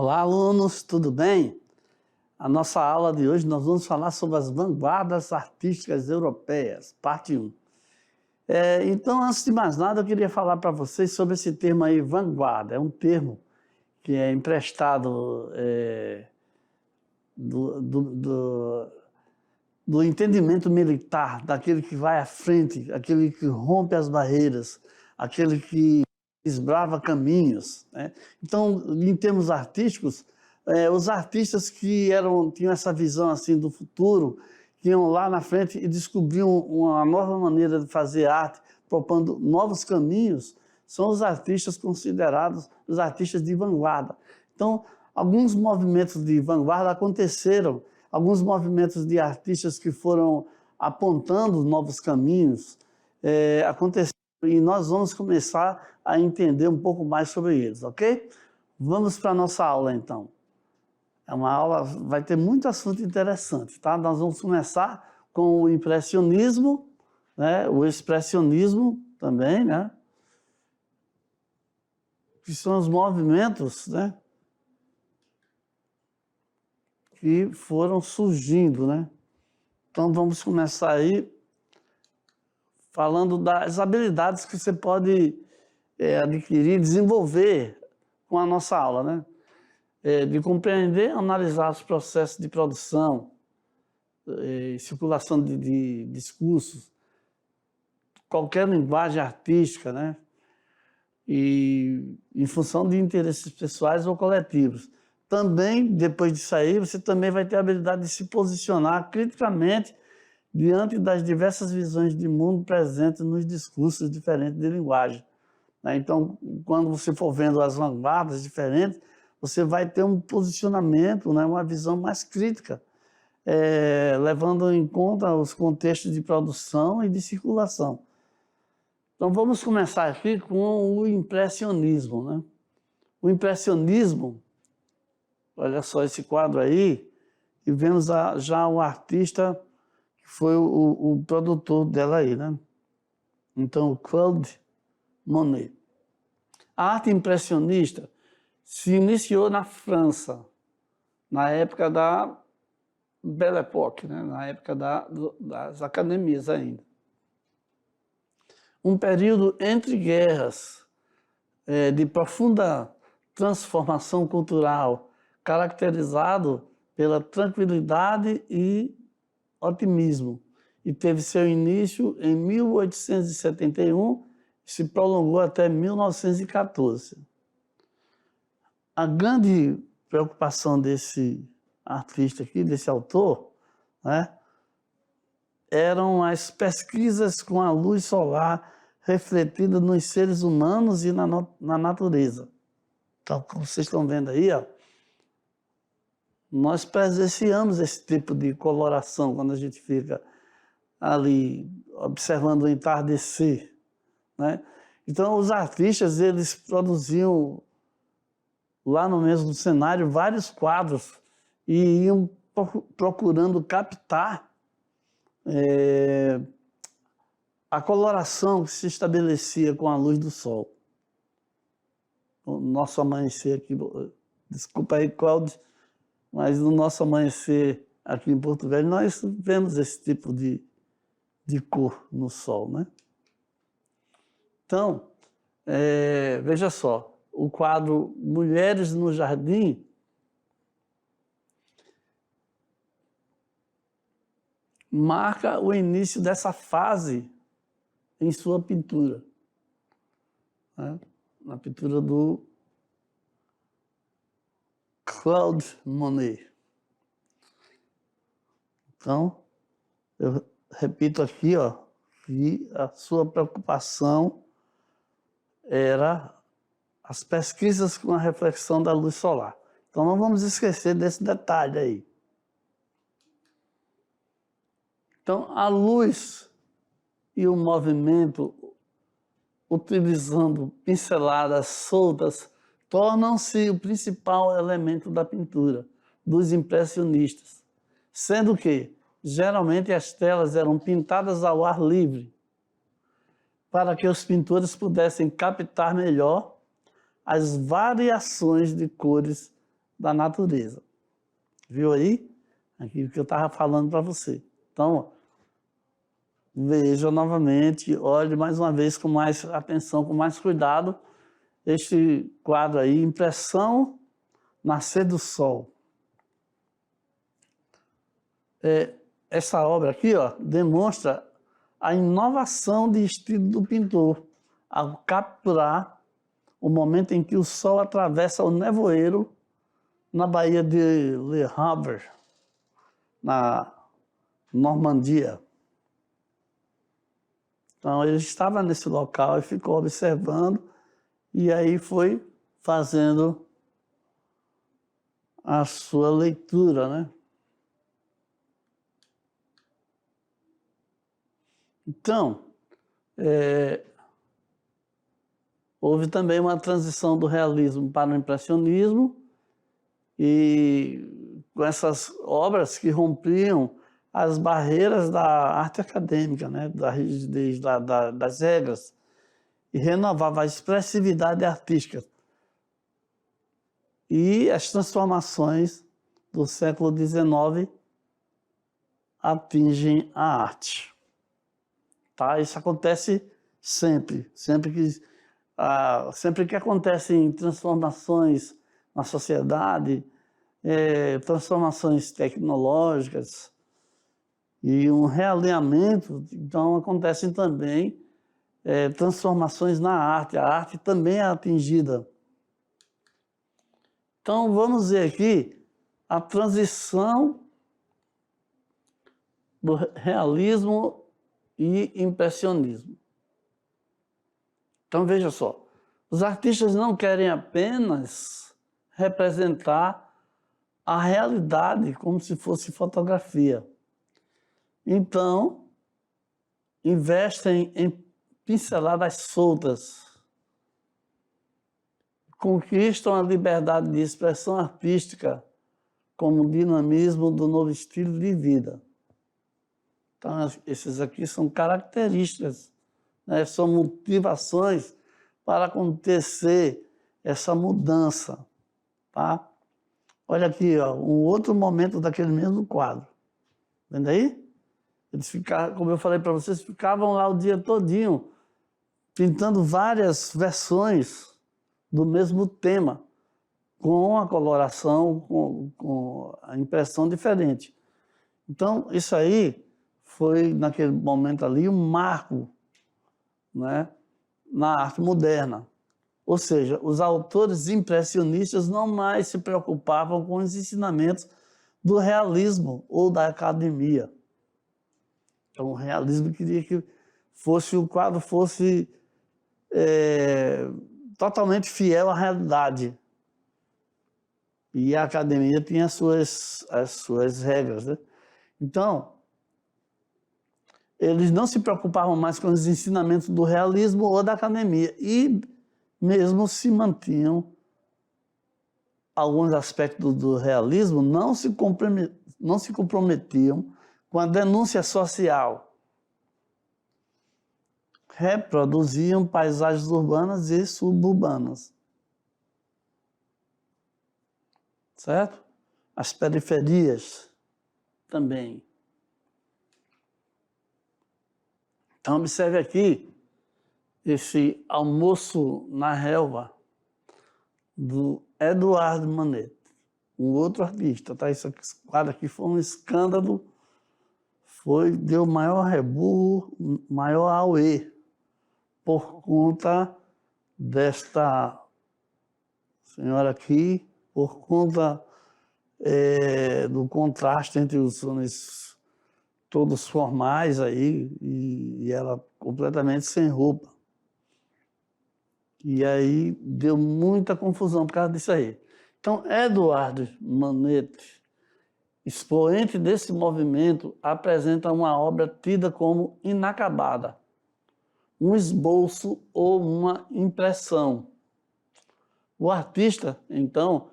Olá, alunos, tudo bem? A nossa aula de hoje nós vamos falar sobre as vanguardas artísticas europeias, parte 1. Então, antes de mais nada, eu queria falar para vocês sobre esse termo aí, vanguarda. É um termo que é emprestado do entendimento militar, daquele que vai à frente, aquele que rompe as barreiras, aquele que desbrava caminhos, né? Então, em termos artísticos, os artistas que tinham essa visão assim do futuro, que iam lá na frente e descobriam uma nova maneira de fazer arte, propondo novos caminhos, são os artistas considerados os artistas de vanguarda. Então, alguns movimentos de vanguarda aconteceram, alguns movimentos de artistas que foram apontando novos caminhos aconteceram, e nós vamos começar a entender um pouco mais sobre eles, ok? Vamos para a nossa aula, então. É uma aula, vai ter muito assunto interessante, tá? Nós vamos começar com o impressionismo, né? O expressionismo também, né? Que são os movimentos, né? Que foram surgindo, né? Então vamos começar aí falando das habilidades que você pode adquirir, desenvolver com a nossa aula, né? De compreender, analisar os processos de produção, circulação de discursos, qualquer linguagem artística, né? E em função de interesses pessoais ou coletivos. Também, depois disso aí, você também vai ter a habilidade de se posicionar criticamente diante das diversas visões de mundo presentes nos discursos diferentes de linguagem. Então, quando você for vendo as vanguardas diferentes, você vai ter um posicionamento, né, uma visão mais crítica, levando em conta os contextos de produção e de circulação. Então, vamos começar aqui com o impressionismo, né? O impressionismo, olha só esse quadro aí, e vemos já o artista que foi o produtor dela aí, né? Então, Claude Monet. A arte impressionista se iniciou na França, na época da Belle Époque, né? Na época das academias ainda. Um período entre guerras, de profunda transformação cultural, caracterizado pela tranquilidade e otimismo, e teve seu início em 1871 e se prolongou até 1914. A grande preocupação desse artista aqui, desse autor, né, eram as pesquisas com a luz solar refletida nos seres humanos e na natureza. Então, como vocês estão vendo aí, ó, nós presenciamos esse tipo de coloração quando a gente fica ali observando o entardecer, né? Então, os artistas, eles produziam lá no mesmo cenário vários quadros e iam procurando captar a coloração que se estabelecia com a luz do sol. O nosso amanhecer aqui, desculpa aí, Cláudio, mas no nosso amanhecer aqui em Porto Velho, nós vemos esse tipo de cor no sol, né? Então, veja só, o quadro Mulheres no Jardim marca o início dessa fase em sua pintura, né? Na pintura do Claude Monet. Então, eu repito aqui, ó, que a sua preocupação era as pesquisas com a reflexão da luz solar. Então, não vamos esquecer desse detalhe aí. Então, a luz e o movimento, utilizando pinceladas soltas, tornam-se o principal elemento da pintura dos impressionistas, sendo que, geralmente, as telas eram pintadas ao ar livre, para que os pintores pudessem captar melhor as variações de cores da natureza. Viu aí? Aquilo que eu estava falando para você. Então, veja novamente, olhe mais uma vez com mais atenção, com mais cuidado, este quadro aí, Impressão Nascer do Sol. Essa obra aqui, ó, demonstra a inovação de estilo do pintor ao capturar o momento em que o sol atravessa o nevoeiro na Baía de Le Havre, na Normandia. Então ele estava nesse local e ficou observando e aí foi fazendo a sua leitura, né? Então, houve também uma transição do realismo para o impressionismo e com essas obras que rompiam as barreiras da arte acadêmica, né? Da rigidez das regras, e renovava a expressividade artística. E as transformações do século XIX atingem a arte. Tá? Isso acontece sempre que acontecem transformações na sociedade, transformações tecnológicas e um realinhamento, então acontecem também transformações na arte. A arte também é atingida. Então vamos ver aqui a transição do realismo e impressionismo. Então veja só, os artistas não querem apenas representar a realidade como se fosse fotografia. Então, investem em pinceladas soltas, conquistam a liberdade de expressão artística como dinamismo do novo estilo de vida. Então, esses aqui são características, né? São motivações para acontecer essa mudança. Tá? Olha aqui, ó, um outro momento daquele mesmo quadro. Vendo aí? Eles ficavam, como eu falei para vocês, ficavam lá o dia todinho pintando várias versões do mesmo tema, com a coloração, com a impressão diferente. Então, isso aí foi, naquele momento ali, um marco, né, na arte moderna. Ou seja, os autores impressionistas não mais se preocupavam com os ensinamentos do realismo ou da academia. Então, o realismo queria que o quadro fosse totalmente fiel à realidade. E a academia tinha as suas regras, né? Então, eles não se preocupavam mais com os ensinamentos do realismo ou da academia e mesmo se mantinham alguns aspectos do realismo, não se comprometiam com a denúncia social. Reproduziam paisagens urbanas e suburbanas. Certo? As periferias também. Então, observe aqui esse Almoço na Relva, do Eduardo Manet, um outro artista. Tá? Esse quadro aqui foi um escândalo, deu maior rebu, maior auê, por conta desta senhora aqui, por conta do contraste entre os homens todos formais aí, e ela completamente sem roupa. E aí deu muita confusão por causa disso aí. Então, Eduardo Manet, expoente desse movimento, apresenta uma obra tida como inacabada, um esboço ou uma impressão. O artista, então,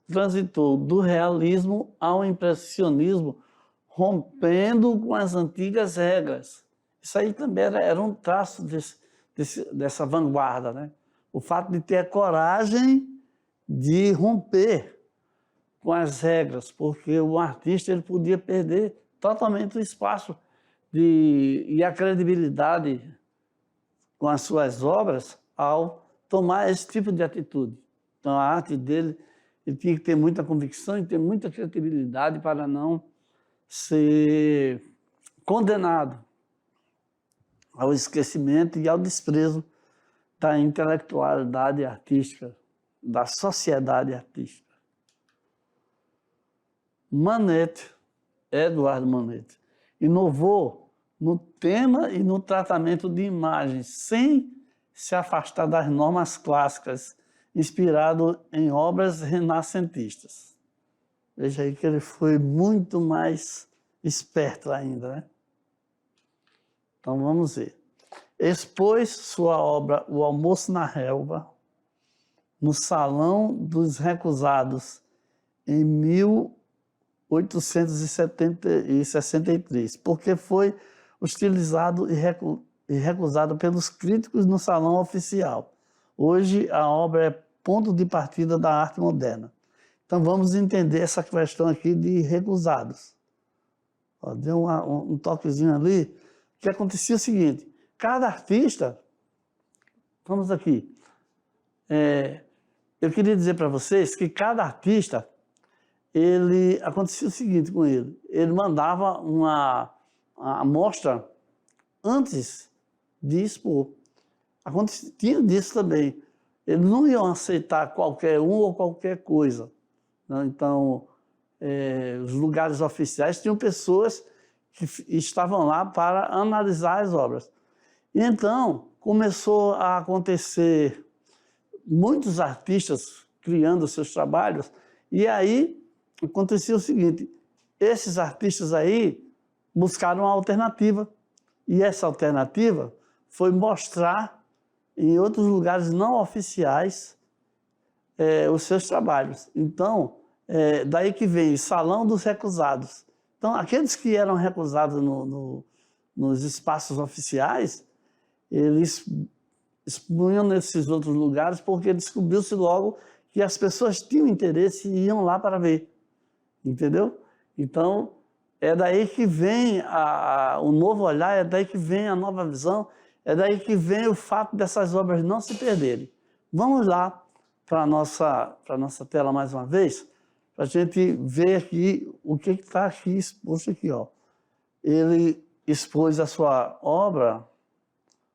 transitou do realismo ao impressionismo, rompendo com as antigas regras. Isso aí também era um traço dessa vanguarda, né? O fato de ter a coragem de romper com as regras, porque o artista ele podia perder totalmente o espaço e a credibilidade com as suas obras ao tomar esse tipo de atitude. Então, a arte dele ele tinha que ter muita convicção e ter muita credibilidade para não ser condenado ao esquecimento e ao desprezo da intelectualidade artística, da sociedade artística. Manet, Eduardo Manet, inovou no tema e no tratamento de imagens, sem se afastar das normas clássicas, inspirado em obras renascentistas. Veja aí que ele foi muito mais esperto ainda, né? Então vamos ver. Expôs sua obra O Almoço na Relva no Salão dos Recusados em 1863, porque foi hostilizado e recusado pelos críticos no Salão Oficial. Hoje a obra é ponto de partida da arte moderna. Então vamos entender essa questão aqui de recusados. Ó, deu um toquezinho ali, que acontecia o seguinte, cada artista, vamos aqui, eu queria dizer para vocês que cada artista, acontecia o seguinte com ele mandava uma amostra antes de expor. Tinha disso também. Eles não iam aceitar qualquer um ou qualquer coisa. Né? Então, os lugares oficiais tinham pessoas que estavam lá para analisar as obras. E então, começou a acontecer muitos artistas criando seus trabalhos, e aí acontecia o seguinte, esses artistas aí buscaram uma alternativa, e essa alternativa foi mostrar em outros lugares não oficiais os seus trabalhos. Então, daí que vem o Salão dos Recusados. Então, aqueles que eram recusados nos espaços oficiais, eles expunham nesses outros lugares porque descobriu-se logo que as pessoas tinham interesse e iam lá para ver. Entendeu? Então, é daí que vem o novo olhar, é daí que vem a nova visão, é daí que vem o fato dessas obras não se perderem. Vamos lá para a nossa tela mais uma vez, para a gente ver aqui o que está aqui exposto aqui. Ó. Ele expôs a sua obra,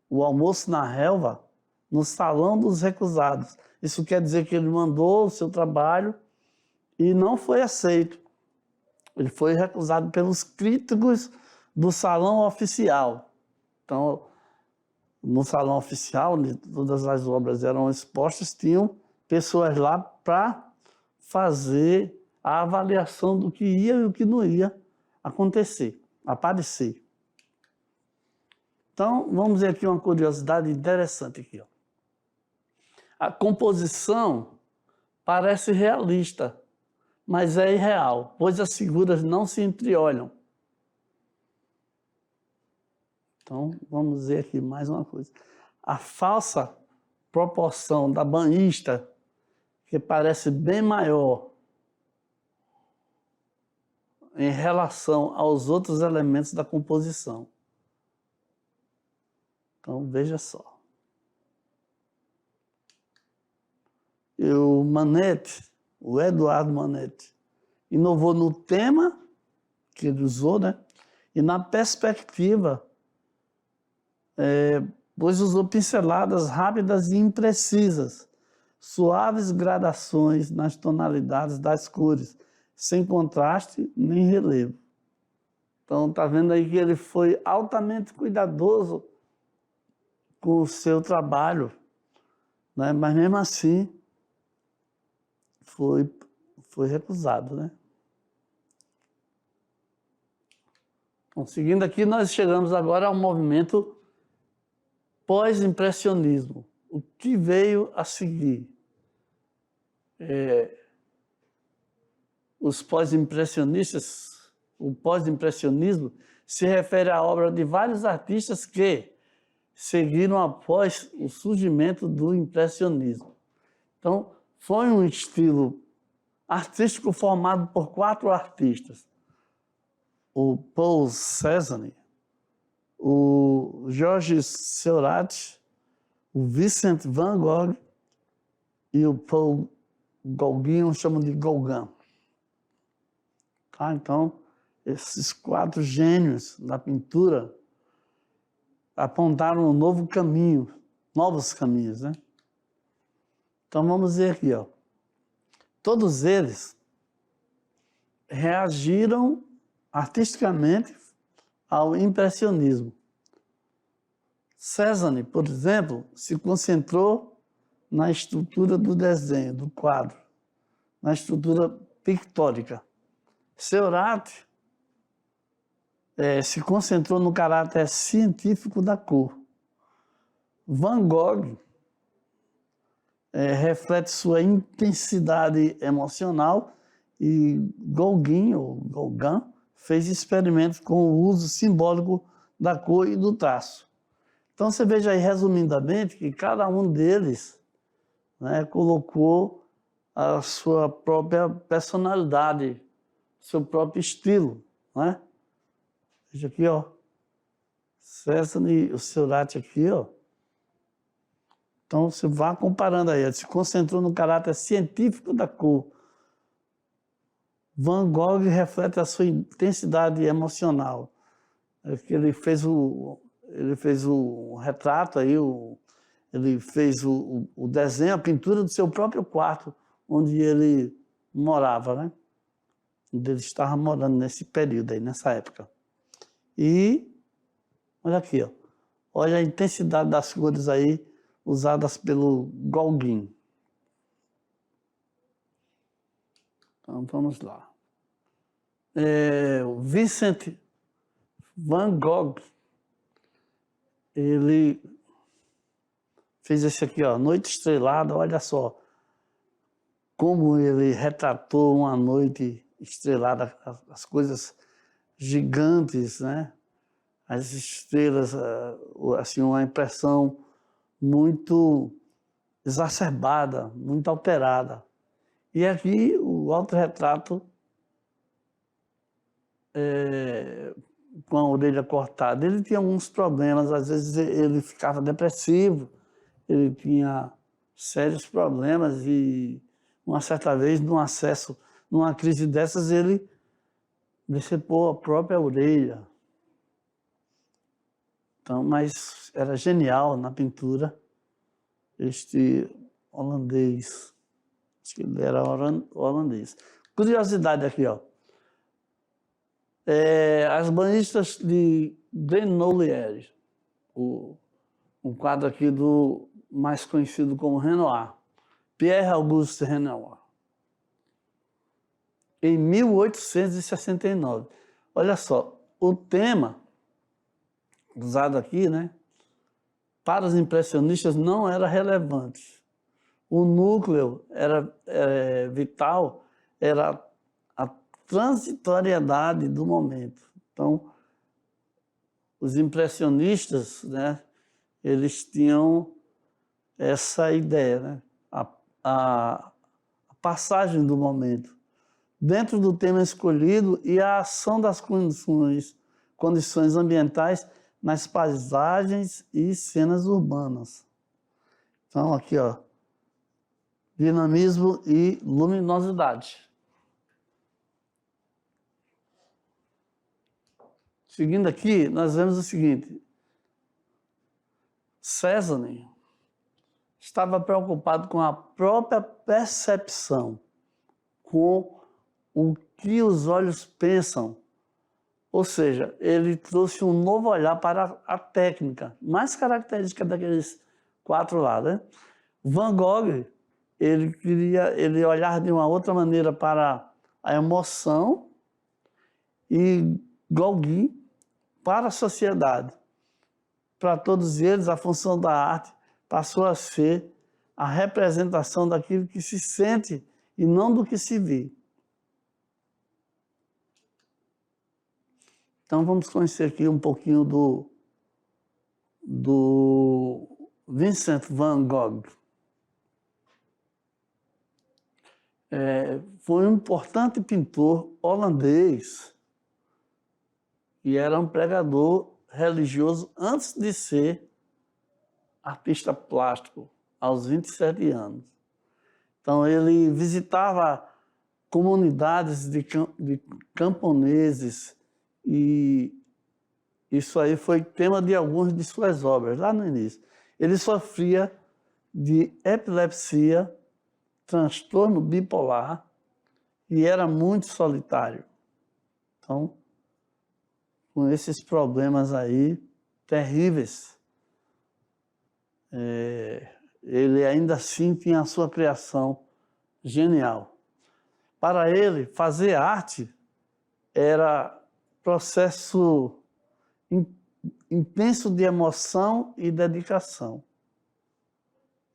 O Almoço na Relva, no Salão dos Recusados. Isso quer dizer que ele mandou o seu trabalho e não foi aceito. Ele foi recusado pelos críticos do Salão Oficial. Então, no Salão Oficial, onde todas as obras eram expostas, tinham pessoas lá para fazer a avaliação do que ia e o que não ia aparecer. Então, vamos ver aqui uma curiosidade interessante aqui. Ó. A composição parece realista, mas é irreal, pois as figuras não se entreolham. Então, vamos ver aqui mais uma coisa. A falsa proporção da banhista, que parece bem maior em relação aos outros elementos da composição. Então, veja só. E o Manet, o Eduardo Manet, inovou no tema que ele usou, né? E na perspectiva, pois usou pinceladas rápidas e imprecisas, suaves gradações nas tonalidades das cores, sem contraste nem relevo. Então, está vendo aí que ele foi altamente cuidadoso com o seu trabalho, né? Mas mesmo assim foi recusado, né? Então, seguindo aqui, nós chegamos agora ao movimento pós-impressionismo. O que veio a seguir? Os pós-impressionistas, o pós-impressionismo se refere à obra de vários artistas que seguiram após o surgimento do impressionismo. Então, foi um estilo artístico formado por 4 artistas. O Paul Cézanne, o Georges Seurat, o Vincent van Gogh e o Paul Gauguin, chamam de Gauguin. Tá? Então, esses 4 gênios da pintura apontaram um novo caminho, novos caminhos, né? Então, vamos ver aqui, ó. Todos eles reagiram artisticamente ao impressionismo. Cézanne, por exemplo, se concentrou na estrutura do desenho, do quadro, na estrutura pictórica. Seurat se concentrou no caráter científico da cor. Van Gogh reflete sua intensidade emocional e Gauguin, ou Gauguin, fez experimentos com o uso simbólico da cor e do traço. Então você veja aí, resumidamente, que cada um deles, né, colocou a sua própria personalidade, seu próprio estilo, né? Veja aqui, ó. Cézanne e o Seurat aqui, ó. Então você vai comparando aí, ele se concentrou no caráter científico da cor. Van Gogh reflete a sua intensidade emocional. Ele fez o retrato aí, ele fez o desenho, a pintura do seu próprio quarto, onde ele morava, né? Onde ele estava morando nesse período aí, nessa época. E olha aqui, ó. Olha a intensidade das cores aí usadas pelo Gauguin. Então vamos lá. O Vincent van Gogh, ele fez esse aqui, ó, Noite Estrelada. Olha só como ele retratou uma noite estrelada, as coisas gigantes, né? As estrelas, assim, uma impressão muito exacerbada, muito alterada. E aqui o autorretrato com a orelha cortada. Ele tinha alguns problemas, às vezes ele ficava depressivo, ele tinha sérios problemas e uma certa vez, numa crise dessas, ele decepou a própria orelha. Então, mas era genial na pintura este holandês. Acho que ele era holandês. Curiosidade aqui, ó. As Banistas de Grenoble, um quadro aqui do mais conhecido como Renoir, Pierre-Auguste Renoir, em 1869. Olha só, o tema usado aqui, né, para os impressionistas não era relevante. O núcleo vital era a transitoriedade do momento. Então, os impressionistas, né, eles tinham essa ideia, né, a passagem do momento dentro do tema escolhido e a ação das condições ambientais nas paisagens e cenas urbanas. Então, aqui, ó, dinamismo e luminosidade. Seguindo aqui, nós vemos o seguinte. Cézanne estava preocupado com a própria percepção, com o que os olhos pensam. Ou seja, ele trouxe um novo olhar para a técnica, mais característica daqueles 4 lá, né? Van Gogh, ele olhar de uma outra maneira para a emoção e Gauguin para a sociedade. Para todos eles, a função da arte passou a ser a representação daquilo que se sente e não do que se vê. Então vamos conhecer aqui um pouquinho do Vincent van Gogh. foi um importante pintor holandês e era um pregador religioso antes de ser artista plástico, aos 27 anos. Então, ele visitava comunidades de camponeses e isso aí foi tema de algumas de suas obras, lá no início. Ele sofria de epilepsia, transtorno bipolar e era muito solitário. Então, com esses problemas aí terríveis, ele ainda assim tinha a sua criação genial. Para ele, fazer arte era processo intenso de emoção e dedicação.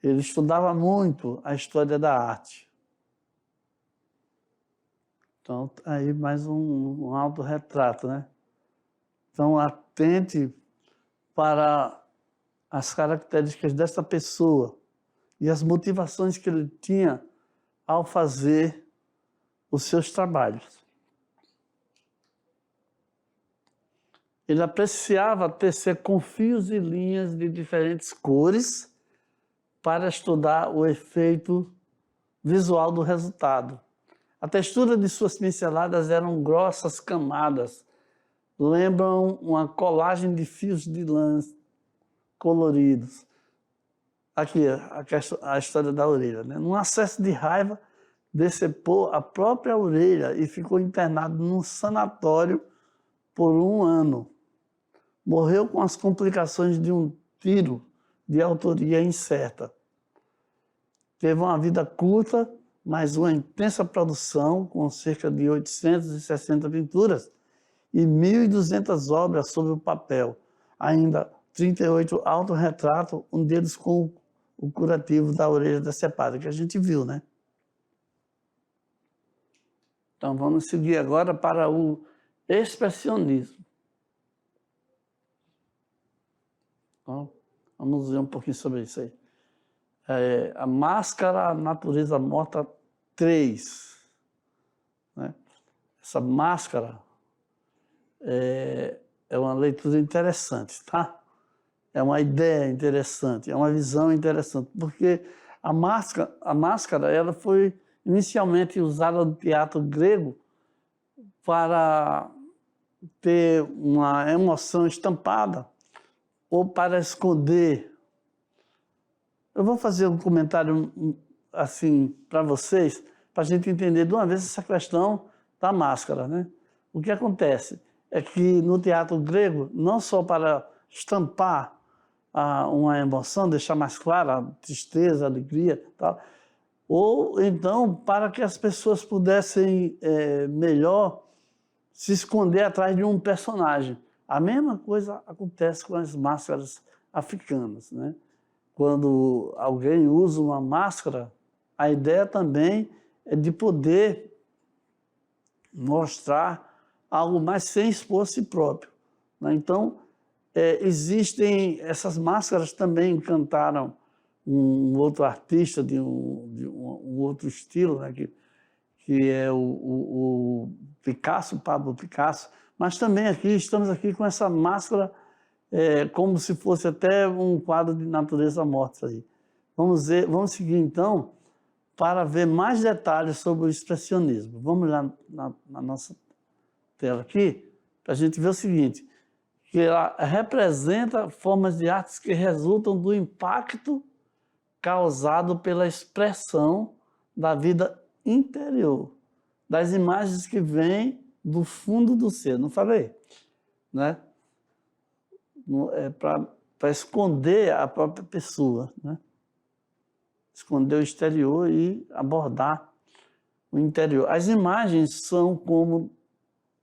Ele estudava muito a história da arte. Então, aí mais um autorretrato, né? Então, atente para as características dessa pessoa e as motivações que ele tinha ao fazer os seus trabalhos. Ele apreciava tecer com fios e linhas de diferentes cores para estudar o efeito visual do resultado. A textura de suas pinceladas eram grossas camadas, lembram uma colagem de fios de lã coloridos. Aqui, a história da orelha, né? Num acesso de raiva, decepou a própria orelha e ficou internado num sanatório por 1 ano. Morreu com as complicações de um tiro de autoria incerta. Teve uma vida curta, mas uma intensa produção, com cerca de 860 pinturas e 1.200 obras sobre o papel. Ainda 38 autorretratos, um deles com o curativo da orelha decepada, que a gente viu, né? Então vamos seguir agora para o expressionismo. Então, vamos ver um pouquinho sobre isso aí. A Máscara, a Natureza Morta 3. Né? Essa máscara é uma leitura interessante, tá? É uma ideia interessante, é uma visão interessante, porque a máscara ela foi inicialmente usada no teatro grego para ter uma emoção estampada ou para esconder. Eu vou fazer um comentário assim para vocês, para a gente entender de uma vez essa questão da máscara, né? O que acontece é que no teatro grego, não só para estampar uma emoção, deixar mais clara a tristeza, a alegria, tal, ou então para que as pessoas pudessem melhor se esconder atrás de um personagem. A mesma coisa acontece com as máscaras africanas, né? Quando alguém usa uma máscara, a ideia também é de poder mostrar algo mais sem expor a si próprio, né? Então, existem essas máscaras também encantaram um outro artista de um outro estilo, né? que é o Picasso, Pablo Picasso, mas também estamos aqui com essa máscara como se fosse até um quadro de natureza morta aí. Vamos seguir então para ver mais detalhes sobre o expressionismo. Vamos lá na nossa tela aqui, para a gente ver o seguinte, que ela representa formas de artes que resultam do impacto causado pela expressão da vida interior, das imagens que vêm do fundo do ser. Não falei? Né? Para esconder a própria pessoa, né? Esconder o exterior e abordar o interior. As imagens são como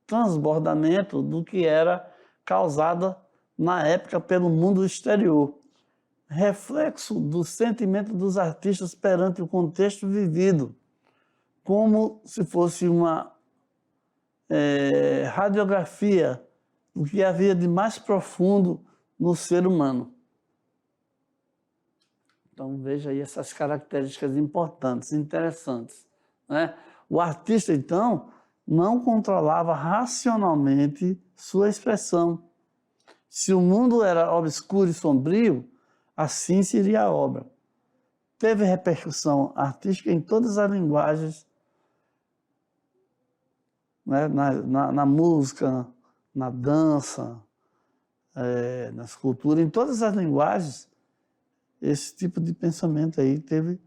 transbordamento do que era causada na época pelo mundo exterior, reflexo do sentimento dos artistas perante o contexto vivido, como se fosse uma radiografia do que havia de mais profundo no ser humano. Então veja aí essas características importantes, interessantes, né? O artista, então, não controlava racionalmente sua expressão. Se o mundo era obscuro e sombrio, assim seria a obra. Teve repercussão artística em todas as linguagens, né? Na música, na dança, na escultura, em todas as linguagens, esse tipo de pensamento aí teve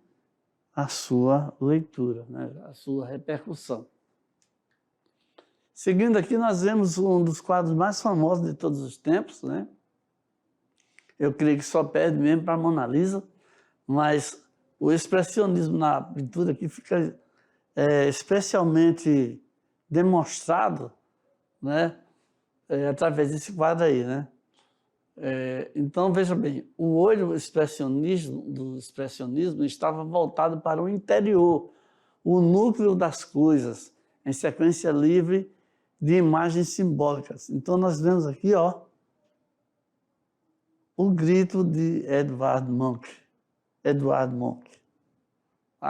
a sua leitura, né? A sua repercussão. Seguindo aqui, nós vemos um dos quadros mais famosos de todos os tempos, né? Eu creio que só perde mesmo para a Mona Lisa, mas o expressionismo na pintura aqui fica especialmente demonstrado, né? Através desse quadro aí, né? Então, veja bem, o olho do expressionismo estava voltado para o interior, o núcleo das coisas, em sequência livre de imagens simbólicas. Então, nós vemos aqui, ó, o grito de Edvard Munch.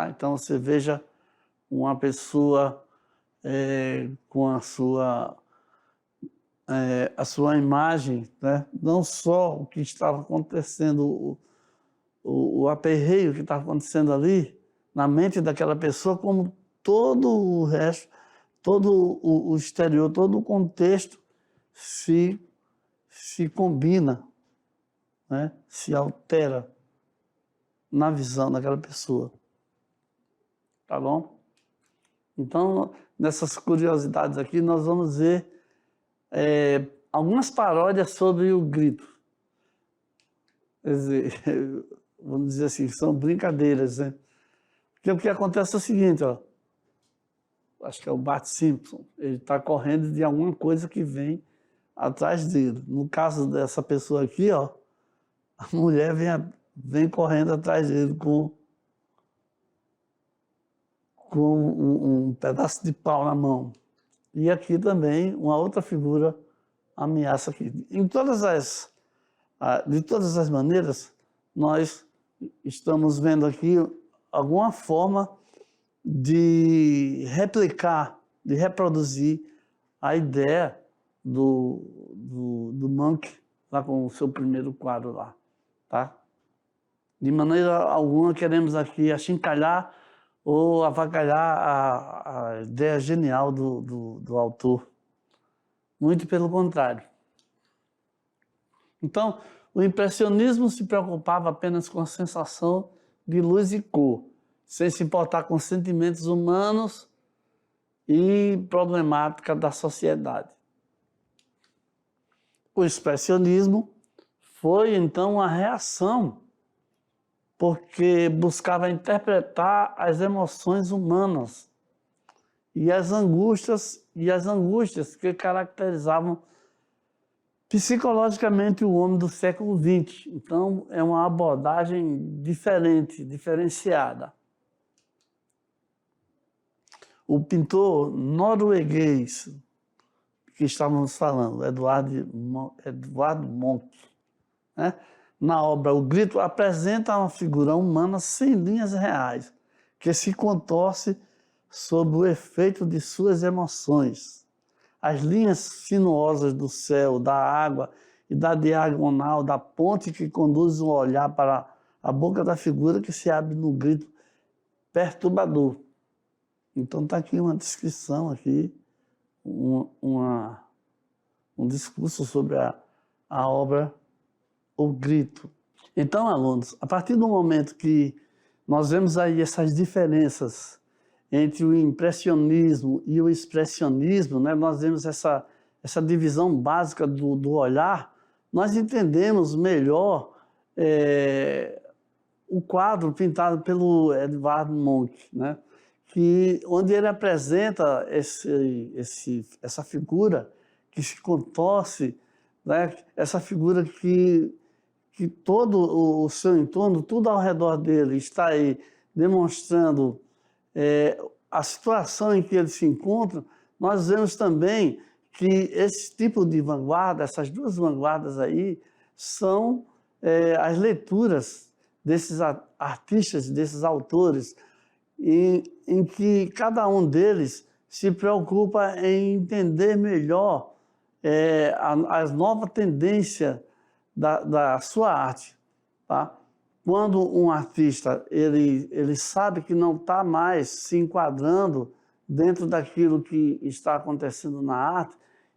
Então, você veja uma pessoa com a sua imagem, né? Não só o que estava acontecendo, o aperreio que estava acontecendo ali na mente daquela pessoa, como todo o resto, todo o exterior, todo o contexto se combina, né? Se altera na visão daquela pessoa. Tá bom? Então, nessas curiosidades aqui, nós vamos ver algumas paródias sobre o grito. Quer dizer, vamos dizer assim, são brincadeiras, né? Porque o que acontece é o seguinte, ó, acho que é o Bart Simpson, ele está correndo de alguma coisa que vem atrás dele. No caso dessa pessoa aqui, ó, a mulher vem correndo atrás dele com um pedaço de pau na mão. E aqui também uma outra figura ameaça aqui. De todas as maneiras, nós estamos vendo aqui alguma forma de replicar, de reproduzir a ideia do Munch lá com o seu primeiro quadro lá, tá? De maneira alguma queremos aqui achincalhar ou avacalhar a ideia genial do autor. Muito pelo contrário. Então, o impressionismo se preocupava apenas com a sensação de luz e cor, sem se importar com sentimentos humanos e problemática da sociedade. O expressionismo foi, então, uma reação, porque buscava interpretar as emoções humanas e as angústias que caracterizavam psicologicamente o homem do século XX. Então, é uma abordagem diferente, diferenciada. O pintor norueguês que estávamos falando, Edvard Munch, né? Na obra O Grito, apresenta uma figura humana sem linhas reais, que se contorce sob o efeito de suas emoções. As linhas sinuosas do céu, da água e da diagonal da ponte que conduz o olhar para a boca da figura que se abre no grito perturbador. Então está aqui uma descrição, aqui, um discurso sobre a obra O Grito. Então, alunos, a partir do momento que nós vemos aí essas diferenças entre o impressionismo e o expressionismo, né, nós vemos essa divisão básica do olhar, nós entendemos melhor o quadro pintado pelo Edvard Munch, né, onde ele apresenta essa figura que se contorce, né, essa figura que todo o seu entorno, tudo ao redor dele está aí demonstrando a situação em que ele se encontra. Nós vemos também que esse tipo de vanguarda, essas duas vanguardas aí, são as leituras desses artistas, desses autores, em que cada um deles se preocupa em entender melhor as novas tendências da sua arte. Tá? Quando um artista ele sabe que não está mais se enquadrando dentro daquilo que está acontecendo na arte,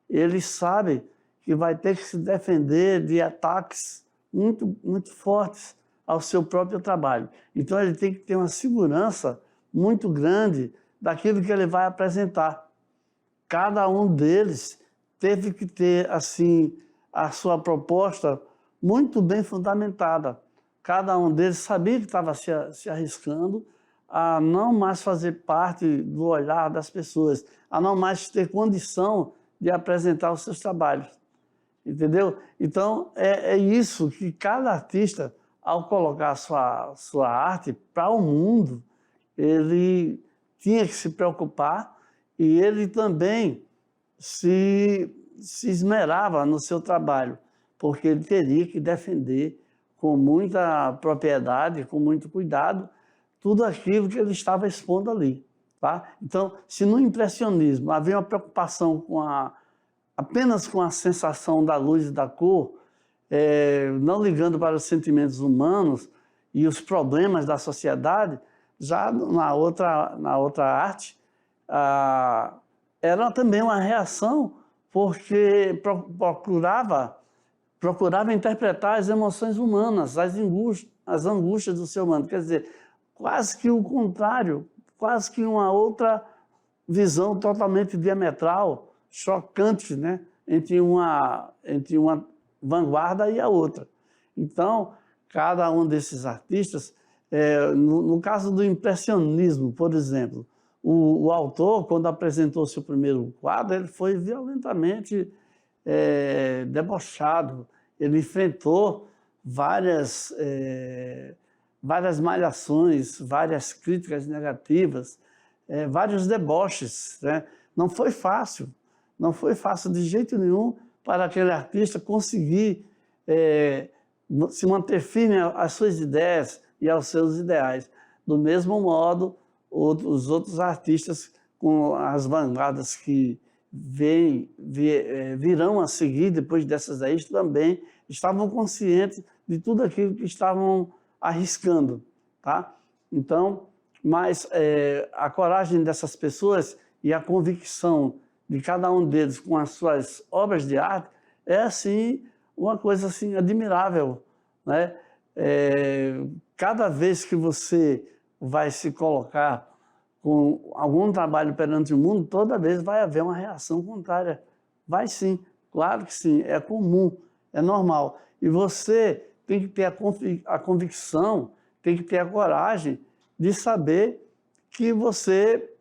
ele sabe que vai ter que se defender de ataques muito, muito fortes ao seu próprio trabalho. Então ele tem que ter uma segurança muito grande daquilo que ele vai apresentar. Cada um deles teve que ter assim a sua proposta muito bem fundamentada. Cada um deles sabia que estava se arriscando a não mais fazer parte do olhar das pessoas, a não mais ter condição de apresentar os seus trabalhos. Entendeu? Então, é isso que cada artista, ao colocar a sua arte para o mundo, ele tinha que se preocupar e ele também se esmerava no seu trabalho, porque ele teria que defender com muita propriedade, com muito cuidado, tudo aquilo que ele estava expondo ali. Tá? Então, se no impressionismo havia uma preocupação apenas com a sensação da luz e da cor, não ligando para os sentimentos humanos e os problemas da sociedade, já na outra arte, era também uma reação, porque procurava interpretar as emoções humanas, as angústias do ser humano. Quer dizer, quase que o contrário, quase que uma outra visão totalmente diametral, chocante, né? entre uma vanguarda e a outra. Então, cada um desses artistas, no caso do impressionismo, por exemplo, o autor, quando apresentou seu primeiro quadro, ele foi violentamente debochado. Ele enfrentou várias malhações, várias críticas negativas, vários deboches, né? Não foi fácil de jeito nenhum para aquele artista conseguir se manter firme às suas ideias e aos seus ideais. Do mesmo modo, os outros artistas com as vanguardas que virão a seguir depois dessas aí também estavam conscientes de tudo aquilo que estavam arriscando, tá? Então, mas a coragem dessas pessoas e a convicção de cada um deles com as suas obras de arte é assim uma coisa assim admirável, né? Cada vez que você vai se colocar com algum trabalho perante o mundo, toda vez vai haver uma reação contrária. Vai sim, claro que sim, é comum, é normal. E você tem que ter a convicção, tem que ter a coragem de saber que você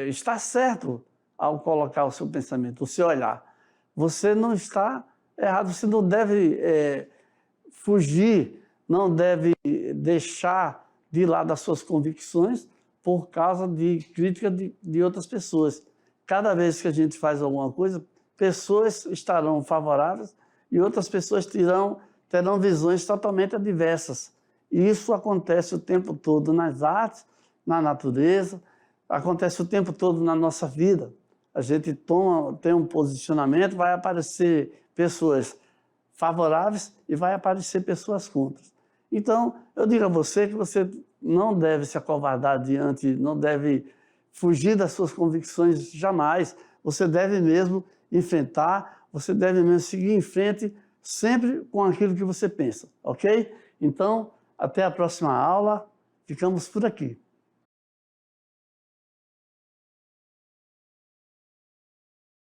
está certo ao colocar o seu pensamento, o seu olhar. Você não está errado, você não deve fugir, não deve deixar de lado as suas convicções por causa de crítica de outras pessoas. Cada vez que a gente faz alguma coisa, pessoas estarão favoráveis e outras pessoas terão visões totalmente adversas. E isso acontece o tempo todo nas artes, na natureza, acontece o tempo todo na nossa vida. A gente tem um posicionamento, vai aparecer pessoas favoráveis e vai aparecer pessoas contra. Então, eu digo a você que você não deve se acovardar diante, não deve fugir das suas convicções jamais. Você deve mesmo enfrentar, você deve mesmo seguir em frente, sempre com aquilo que você pensa, ok? Então, até a próxima aula, ficamos por aqui.